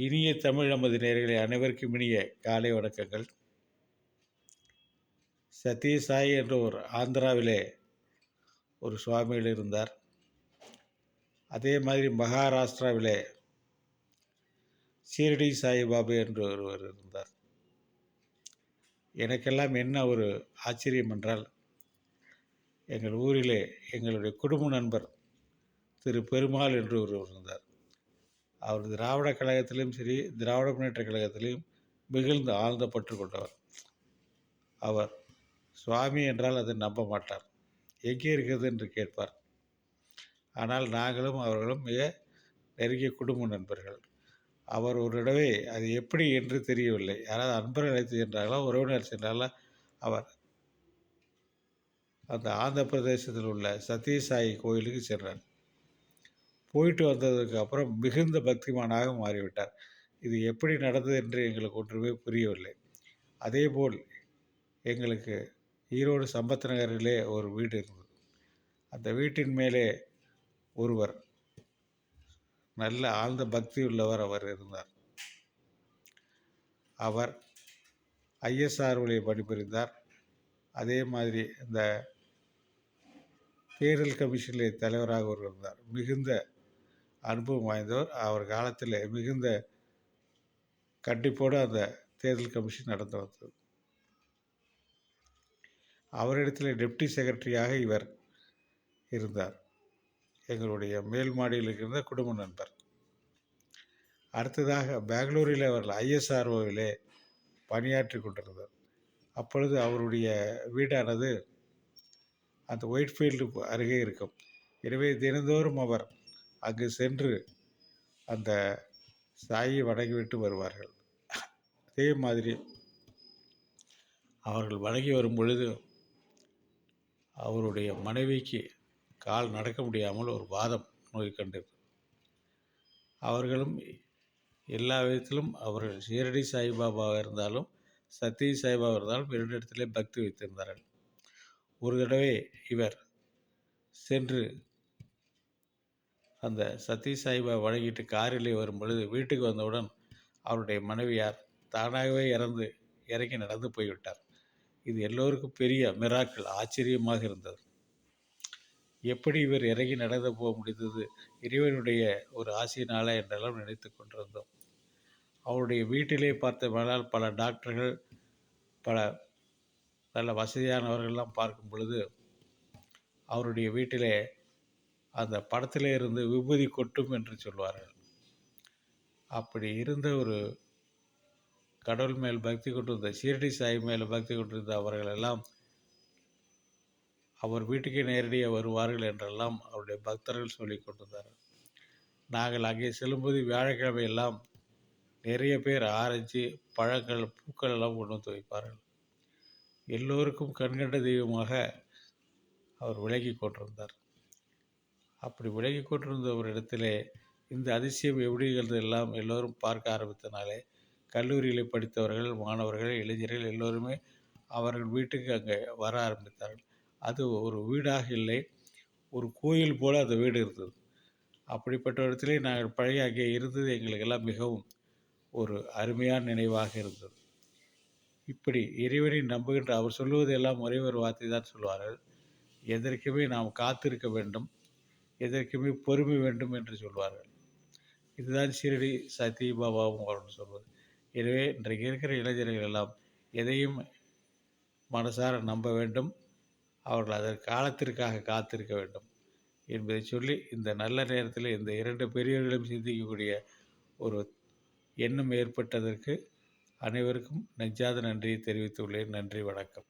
இனிய தமிழ் நமது நேயர்களே, அனைவருக்கும் இனிய காலை வணக்கங்கள். சத்யசாயி என்ற ஒரு ஆந்திராவிலே ஒரு சுவாமிகள் இருந்தார். அதே மாதிரி மகாராஷ்டிராவிலே ஷீரடி சாய்பாபா என்று ஒருவர் இருந்தார். எனக்கெல்லாம் என்ன ஒரு ஆச்சரியம் என்றால், எங்கள் ஊரிலே எங்களுடைய குடும்ப நண்பர் திரு பெருமாள் என்று ஒருவர் இருந்தார். அவர் திராவிட கழகத்திலும் சரி, திராவிட முன்னேற்ற கழகத்திலும் மிகுந்த ஆழ்ந்த பற்று கொண்டவர். அவர் சுவாமி என்றால் அதை நம்ப மாட்டார். எங்கே இருக்கிறது என்று கேட்பார். ஆனால் நாங்களும் அவர்களும் மிக நெருங்கிய குடும்ப நண்பர்கள். அவர் ஒரு தடவை அது எப்படி என்று தெரியவில்லை, யாராவது நண்பர்கள் அழைத்து சென்றார்களோ, உறவினர் சென்றார்களோ, அவர் அந்த ஆந்திர பிரதேசத்தில் உள்ள சத்யசாயி கோயிலுக்கு சென்றார். போயிட்டு வந்ததுக்கு அப்புறம் மிகுந்த பக்திமானாக மாறிவிட்டார். இது எப்படி நடந்தது என்று எங்களுக்கு ஒன்றுமே புரியவில்லை. அதேபோல் எங்களுக்கு ஈரோடு சம்பத் நகரிலே ஒரு வீடு இருந்தது. அந்த வீட்டின் மேலே ஒருவர் நல்ல ஆழ்ந்த பக்தி உள்ளவர் அவர் இருந்தார். அவர் ஐஎஸ்ஆர்ஓவில் பணிபுரிந்தார். அதே மாதிரி இந்த தேர்தல் கமிஷனில் தலைவராக ஒருவர் இருந்தார். மிகுந்த அனுபவம் வாய்ந்தவர். அவர் காலத்தில் மிகுந்த கண்டிப்போடு அந்த தேர்தல் கமிஷன் நடந்து வந்தது. அவரிடத்தில் டெப்டி செக்ரட்டரியாக இவர் இருந்தார். எங்களுடைய மேல் மாடியில் இருந்த குடும்ப நண்பர். அடுத்ததாக பெங்களூரில் அவர்கள் ஐஎஸ்ஆர்ஓவிலே பணியாற்றி கொண்டிருந்தார். அப்பொழுது அவருடைய வீடானது அந்த ஒயிட்ஃபீல்டு அருகே இருக்கும். எனவே தினந்தோறும் அவர் அங்கு சென்று அந்த சாயை வணங்கிவிட்டு வருவார்கள். அதே மாதிரி அவர்கள் வணங்கி வரும் பொழுது அவருடைய மனைவிக்கு கால் நடக்க முடியாமல் ஒரு வாதம் நோய் கண்டது. அவர்களும் எல்லா விதத்திலும் அவர்கள் ஷீரடி சாய்பாபாவாக இருந்தாலும் சத்ய சாய்பாபா இருந்தாலும் இரண்டு இடத்திலே பக்தி வைத்திருந்தார்கள். ஒரு தடவை இவர் சென்று அந்த சத்ய சாய்பாபா வணங்கிட்டு காரிலே வரும் பொழுது வீட்டுக்கு வந்தவுடன் அவருடைய மனைவியார் தானாகவே இறங்கி நடந்து போய்விட்டார். இது எல்லோருக்கும் பெரிய மிராக்கிள், ஆச்சரியமாக இருந்தது. எப்படி இவர் இறங்கி நடந்து போக முடிந்தது, இறைவனுடைய ஒரு ஆசையினால என்றெல்லாம் நினைத்து கொண்டிருந்தோம். அவருடைய வீட்டிலே பார்த்தோம்னால் பல டாக்டர்கள், பல நல்ல வசதியானவர்கள்லாம் பார்க்கும் பொழுது அவருடைய வீட்டிலே அந்த படத்திலே இருந்து விபூதி கொட்டும் என்று சொல்வார்கள். அப்படி இருந்த ஒரு கடவுள் மேல் பக்தி கொண்டிருந்த, ஷீரடி சாய் மேல் பக்தி கொண்டிருந்த அவர்களெல்லாம் அவர் வீட்டுக்கே நேரடியாக வருவார்கள் என்றெல்லாம் அவருடைய பக்தர்கள் சொல்லிக் கொண்டிருந்தார்கள். நாங்கள் அங்கே செல்லும்போது வியாழக்கிழமை எல்லாம் நிறைய பேர் ஆரஞ்சு, பழங்கள், பூக்கள் எல்லாம் கொண்டு வந்து வைப்பார்கள். எல்லோருக்கும் கண்கண்ட தெய்வமாக அவர் விலகி கொண்டிருந்தார். அப்படி விலகி கொண்டிருந்த ஒரு இடத்திலே இந்த அதிசயம் எப்படிங்கிறது எல்லாம் எல்லோரும் பார்க்க ஆரம்பித்தனாலே கல்லூரியில் படித்தவர்கள், மாணவர்கள், இளைஞர்கள் எல்லோருமே அவர்கள் வீட்டுக்கு அங்கே வர ஆரம்பித்தார்கள். அது ஒரு வீடாக இல்லை, ஒரு கோயில் போல் அந்த வீடு இருந்தது. அப்படிப்பட்ட இடத்திலே நாங்கள் பழைய அங்கே இருந்தது எங்களுக்கெல்லாம் மிகவும் ஒரு அருமையான நினைவாக இருந்தது. இப்படி இறைவனை நம்புகின்ற அவர் சொல்லுவது எல்லாம் ஒரே ஒரு வார்த்தை தான் சொல்வார்கள், எதற்குமே நாம் காத்திருக்க வேண்டும், எதற்குமே பொறுமை வேண்டும் என்று சொல்வார்கள். இதுதான் ஷீரடி சத்ய பாபாவும் அவர்கள் சொல்வது. எனவே இன்றைக்கு இருக்கிற இளைஞர்கள் எல்லாம் எதையும் மனசார நம்ப வேண்டும், அவர்கள் அதன் காலத்திற்காக காத்திருக்க வேண்டும் என்பதை சொல்லி, இந்த நல்ல நேரத்தில் இந்த இரண்டு பெரியவர்களும் சிந்திக்கக்கூடிய ஒரு எண்ணம் ஏற்பட்டதற்கு அனைவருக்கும் நெஞ்சாத நன்றியை தெரிவித்துள்ளேன். நன்றி, வணக்கம்.